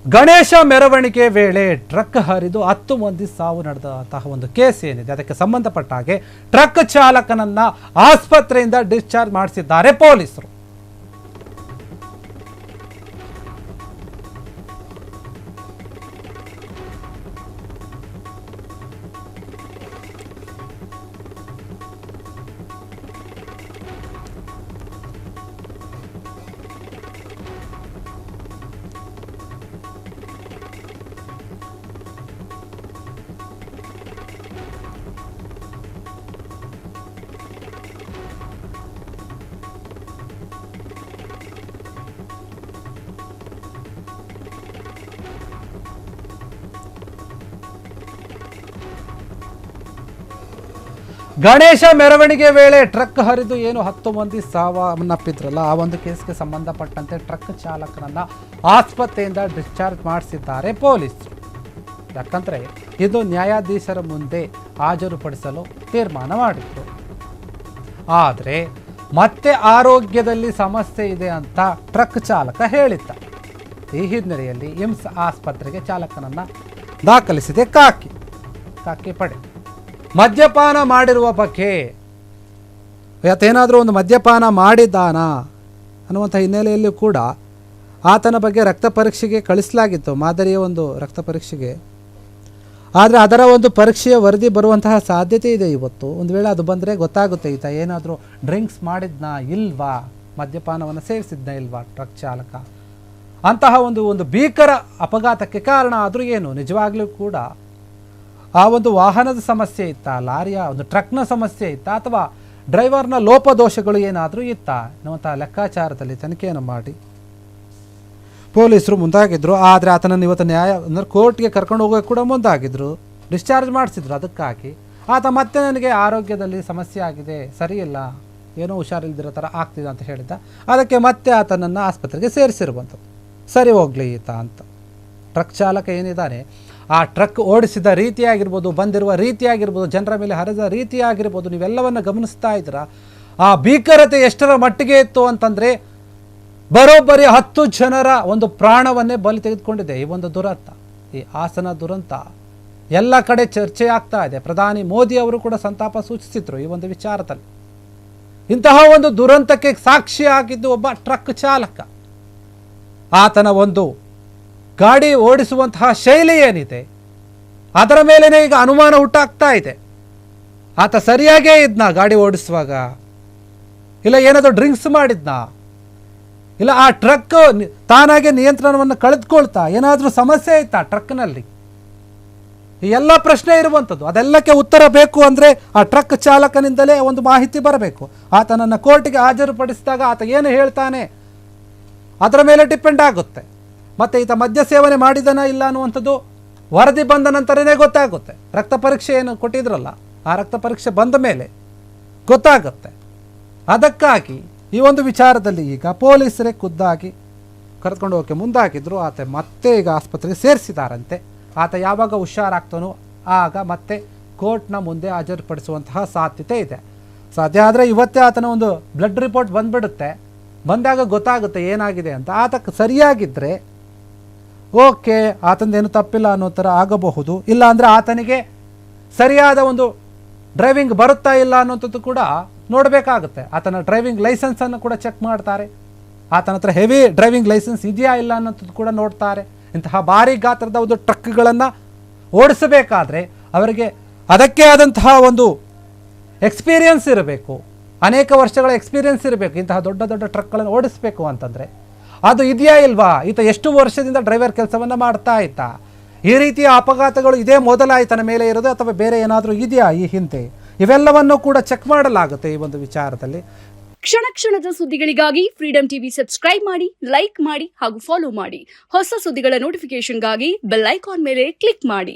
ಗಣೇಶ ಮೆರವಣಿಗೆ ವೇಳೆ ಟ್ರಕ್ ಹರಿದು 10 ಮಂದಿ ಸಾವು ನಡೆದಂತಹ ಒಂದು ಕೇಸ್ ಏನಿದೆ ಅದಕ್ಕೆ ಸಂಬಂಧಪಟ್ಟ ಹಾಗೆ ಟ್ರಕ್ ಚಾಲಕನನ್ನ ಆಸ್ಪತ್ರೆಯಿಂದ ಡಿಸ್ಚಾರ್ಜ್ ಮಾಡಿಸಿದ್ದಾರೆ ಪೊಲೀಸರು. ಗಣೇಶ ಮೆರವಣಿಗೆ ವೇಳೆ ಟ್ರಕ್ ಹರಿದು ಏನು 10 ಮಂದಿ ಸಾವನ್ನಪ್ಪಿದ್ರಲ್ಲ ಆ ಒಂದು ಕೇಸ್ಗೆ ಸಂಬಂಧಪಟ್ಟಂತೆ ಟ್ರಕ್ ಚಾಲಕನನ್ನ ಆಸ್ಪತ್ರೆಯಿಂದ ಡಿಸ್ಚಾರ್ಜ್ ಮಾಡಿಸಿದ್ದಾರೆ ಪೊಲೀಸರು. ಯಾಕಂದ್ರೆ ಇದು ನ್ಯಾಯಾಧೀಶರ ಮುಂದೆ ಹಾಜರುಪಡಿಸಲು ತೀರ್ಮಾನ ಮಾಡಿದ್ರು. ಆದರೆ ಮತ್ತೆ ಆರೋಗ್ಯದಲ್ಲಿ ಸಮಸ್ಯೆ ಇದೆ ಅಂತ ಟ್ರಕ್ ಚಾಲಕ ಹೇಳಿದ್ದ. ಈ ಹಿನ್ನೆಲೆಯಲ್ಲಿ ಇಮ್ಸ್ ಆಸ್ಪತ್ರೆಗೆ ಚಾಲಕನನ್ನ ದಾಖಲಿಸಿದೆ ಖಾಕಿ ಪಡೆ. ಮದ್ಯಪಾನ ಮಾಡಿರುವ ಬಗ್ಗೆ ಯಾತೇನಾದರೂ ಒಂದು ಮದ್ಯಪಾನ ಮಾಡಿದ್ದಾನಾ ಅನ್ನುವಂಥ ಹಿನ್ನೆಲೆಯಲ್ಲಿ ಕೂಡ ಆತನ ಬಗ್ಗೆ ರಕ್ತ ಪರೀಕ್ಷೆಗೆ ಕಳಿಸಲಾಗಿತ್ತು, ಮಾದರಿಯ ಒಂದು ರಕ್ತ ಪರೀಕ್ಷೆಗೆ. ಆದರೆ ಅದರ ಒಂದು ಪರೀಕ್ಷೆಯ ವರದಿ ಬರುವಂತಹ ಸಾಧ್ಯತೆ ಇದೆ. ಇವತ್ತು ಒಂದು ವೇಳೆ ಅದು ಬಂದರೆ ಗೊತ್ತಾಗುತ್ತೆ ಈತ ಏನಾದರೂ ಡ್ರಿಂಕ್ಸ್ ಮಾಡಿದ್ನಾ ಇಲ್ವಾ, ಮದ್ಯಪಾನವನ್ನು ಸೇವಿಸಿದ್ನಾ ಇಲ್ವಾ ಟ್ರಕ್ ಚಾಲಕ. ಅಂತಹ ಒಂದು ಭೀಕರ ಅಪಘಾತಕ್ಕೆ ಕಾರಣ ಆದರೂ ಏನು, ನಿಜವಾಗ್ಲೂ ಕೂಡ ಆ ಒಂದು ವಾಹನದ ಸಮಸ್ಯೆ ಇತ್ತಾ, ಲಾರಿಯ ಒಂದು ಟ್ರಕ್ನ ಸಮಸ್ಯೆ ಇತ್ತಾ, ಅಥವಾ ಡ್ರೈವರ್ನ ಲೋಪದೋಷಗಳು ಏನಾದರೂ ಇತ್ತಾ ಅನ್ನುವಂಥ ಲೆಕ್ಕಾಚಾರದಲ್ಲಿ ತನಿಖೆಯನ್ನು ಮಾಡಿ ಪೊಲೀಸರು ಮುಂದಾಗಿದ್ದರು. ಆದರೆ ಆತನನ್ನು ಇವತ್ತು ಅಂದರೆ ಕೋರ್ಟ್ಗೆ ಕರ್ಕೊಂಡು ಹೋಗೋಕೆ ಕೂಡ ಮುಂದಾಗಿದ್ದರು, ಡಿಸ್ಚಾರ್ಜ್ ಮಾಡಿಸಿದ್ರು. ಅದಕ್ಕಾಗಿ ಆತ ಮತ್ತೆ ನನಗೆ ಆರೋಗ್ಯದಲ್ಲಿ ಸಮಸ್ಯೆ ಆಗಿದೆ, ಸರಿ ಇಲ್ಲ, ಏನೋ ಹುಷಾರಿಲ್ದಿರೋ ಥರ ಆಗ್ತಿದೆ ಅಂತ ಹೇಳಿದ್ದ. ಅದಕ್ಕೆ ಮತ್ತೆ ಆತನನ್ನು ಆಸ್ಪತ್ರೆಗೆ ಸೇರಿಸಿರುವಂಥದ್ದು. ಸರಿ ಹೋಗಲಿ ಈತ ಅಂತ. ಟ್ರಕ್ ಚಾಲಕ ಏನಿದ್ದಾನೆ ಆ ಟ್ರಕ್ ಓಡಿಸಿದ ರೀತಿಯಾಗಿರ್ಬೋದು, ಬಂದಿರುವ ರೀತಿಯಾಗಿರ್ಬೋದು, ಜನರ ಮೇಲೆ ಹರಿದ ರೀತಿಯಾಗಿರ್ಬೋದು, ನೀವೆಲ್ಲವನ್ನು ಗಮನಿಸ್ತಾ ಇದ್ದೀರಾ. ಆ ಭೀಕರತೆ ಎಷ್ಟರ ಮಟ್ಟಿಗೆ ಇತ್ತು ಅಂತಂದರೆ ಬರೋಬ್ಬರಿ 10 ಜನರ ಒಂದು ಪ್ರಾಣವನ್ನೇ ಬಲಿ ತೆಗೆದುಕೊಂಡಿದೆ ಈ ಒಂದು ದುರಂತ. ಈ ಹಾಸನ ದುರಂತ ಎಲ್ಲ ಕಡೆ ಚರ್ಚೆ ಆಗ್ತಾ ಇದೆ. ಪ್ರಧಾನಿ ಮೋದಿ ಅವರು ಕೂಡ ಸಂತಾಪ ಸೂಚಿಸಿದ್ರು ಈ ಒಂದು ವಿಚಾರದಲ್ಲಿ. ಇಂತಹ ಒಂದು ದುರಂತಕ್ಕೆ ಸಾಕ್ಷಿಯಾಗಿದ್ದು ಒಬ್ಬ ಟ್ರಕ್ ಚಾಲಕ. ಆತನ ಒಂದು ಗಾಡಿ ಓಡಿಸುವಂತಹ ಶೈಲಿ ಏನಿದೆ ಅದರ ಮೇಲೇ ಈಗ ಅನುಮಾನ ಹುಟ್ಟಾಗ್ತಾ ಇದೆ. ಆತ ಸರಿಯಾಗೇ ಇದ್ನಾ ಗಾಡಿ ಓಡಿಸುವಾಗ, ಇಲ್ಲ ಏನಾದರೂ ಡ್ರಿಂಕ್ಸ್ ಮಾಡಿದ್ನಾ, ಇಲ್ಲ ಆ ಟ್ರಕ್ ತಾನಾಗೆ ನಿಯಂತ್ರಣವನ್ನು ಕಳೆದುಕೊಳ್ತಾ ಏನಾದರೂ ಸಮಸ್ಯೆ ಇತ್ತಾ ಟ್ರಕ್ನಲ್ಲಿ, ಈ ಎಲ್ಲ ಪ್ರಶ್ನೆ ಇರುವಂಥದ್ದು. ಅದೆಲ್ಲಕ್ಕೆ ಉತ್ತರ ಬೇಕು ಅಂದರೆ ಆ ಟ್ರಕ್ ಚಾಲಕನಿಂದಲೇ ಒಂದು ಮಾಹಿತಿ ಬರಬೇಕು. ಆತನನ್ನು ಕೋರ್ಟಿಗೆ ಹಾಜರುಪಡಿಸಿದಾಗ ಆತ ಏನು ಹೇಳ್ತಾನೆ ಅದರ ಮೇಲೆ ಡಿಪೆಂಡ್ ಆಗುತ್ತೆ. ಮತ್ತು ಈತ ಮದ್ಯ ಸೇವನೆ ಮಾಡಿದನ ಇಲ್ಲ ಅನ್ನುವಂಥದ್ದು ವರದಿ ಬಂದ ನಂತರನೇ ಗೊತ್ತಾಗುತ್ತೆ. ರಕ್ತ ಪರೀಕ್ಷೆ ಏನು ಕೊಟ್ಟಿದ್ರಲ್ಲ ಆ ರಕ್ತ ಪರೀಕ್ಷೆ ಬಂದ ಮೇಲೆ ಗೊತ್ತಾಗುತ್ತೆ. ಅದಕ್ಕಾಗಿ ಈ ಒಂದು ವಿಚಾರದಲ್ಲಿ ಈಗ ಪೊಲೀಸರೇ ಖುದ್ದಾಗಿ ಕರೆದುಕೊಂಡು ಹೋಗೋಕ್ಕೆ ಮುಂದಾಗಿದ್ದರು. ಆತ ಮತ್ತೆ ಈಗ ಆಸ್ಪತ್ರೆಗೆ ಸೇರಿಸಿದಾರಂತೆ. ಆತ ಯಾವಾಗ ಹುಷಾರಾಗ್ತಾನೋ ಆಗ ಮತ್ತೆ ಕೋರ್ಟ್ನ ಮುಂದೆ ಹಾಜರುಪಡಿಸುವಂತಹ ಸಾಧ್ಯತೆ ಇದೆ. ಸಾಧ್ಯ ಆದರೆ ಇವತ್ತೇ ಆತನ ಒಂದು ಬ್ಲಡ್ ರಿಪೋರ್ಟ್ ಬಂದ್ಬಿಡುತ್ತೆ. ಬಂದಾಗ ಗೊತ್ತಾಗುತ್ತೆ ಏನಾಗಿದೆ ಅಂತ. ಆತ ಸರಿಯಾಗಿದ್ದರೆ ಓಕೆ, ಆತಂದೇನು ತಪ್ಪಿಲ್ಲ ಅನ್ನೋ ಥರ ಆಗಬಹುದು. ಇಲ್ಲ ಅಂದರೆ ಆತನಿಗೆ ಸರಿಯಾದ ಒಂದು ಡ್ರೈವಿಂಗ್ ಬರುತ್ತಾ ಇಲ್ಲ ಅನ್ನೋಂಥದ್ದು ಕೂಡ ನೋಡಬೇಕಾಗುತ್ತೆ. ಆತನ ಡ್ರೈವಿಂಗ್ ಲೈಸೆನ್ಸನ್ನು ಕೂಡ ಚೆಕ್ ಮಾಡ್ತಾರೆ. ಆತನ ಹತ್ರ ಹೆವಿ ಡ್ರೈವಿಂಗ್ ಲೈಸೆನ್ಸ್ ಇದೆಯಾ ಇಲ್ಲ ಅನ್ನೋಂಥದ್ದು ಕೂಡ ನೋಡ್ತಾರೆ. ಇಂತಹ ಭಾರಿ ಗಾತ್ರದ ಒಂದು ಟ್ರಕ್ಗಳನ್ನು ಓಡಿಸಬೇಕಾದ್ರೆ ಅವರಿಗೆ ಅದಕ್ಕೆ ಆದಂತಹ ಒಂದು ಎಕ್ಸ್ಪೀರಿಯನ್ಸ್ ಇರಬೇಕು, ಅನೇಕ ವರ್ಷಗಳ ಎಕ್ಸ್ಪೀರಿಯನ್ಸ್ ಇರಬೇಕು. ಇಂತಹ ದೊಡ್ಡ ದೊಡ್ಡ ಟ್ರಕ್ಗಳನ್ನು ಓಡಿಸಬೇಕು ಅಂತಂದರೆ ಅದು ಇದೆಯಾ ಇಲ್ವಾ, ಈತ ಎಷ್ಟು ವರ್ಷದಿಂದ ಡ್ರೈವರ್ ಕೆಲಸವನ್ನು ಮಾಡ್ತಾ ಇತ್ತಾ, ಈ ರೀತಿಯ ಅಪಘಾತಗಳು ಇದೇ ಮೊದಲ ಈತನ ಮೇಲೆ ಇರೋದು ಅಥವಾ ಬೇರೆ ಏನಾದರೂ ಇದೆಯಾ ಈ ಹಿಂದೆ, ಇವೆಲ್ಲವನ್ನು ಕೂಡ ಚೆಕ್ ಮಾಡಲಾಗುತ್ತೆ ಈ ಒಂದು ವಿಚಾರದಲ್ಲಿ. ಕ್ಷಣ ಕ್ಷಣದ ಸುದ್ದಿಗಳಿಗಾಗಿ ಫ್ರೀಡಂ ಟಿವಿ ಸಬ್ಸ್ಕ್ರೈಬ್ ಮಾಡಿ, ಲೈಕ್ ಮಾಡಿ ಹಾಗೂ ಫಾಲೋ ಮಾಡಿ. ಹೊಸ ಸುದ್ದಿಗಳ ನೋಟಿಫಿಕೇಶನ್ಗಾಗಿ ಬೆಲ್ ಐಕಾನ್ ಮೇಲೆ ಕ್ಲಿಕ್ ಮಾಡಿ.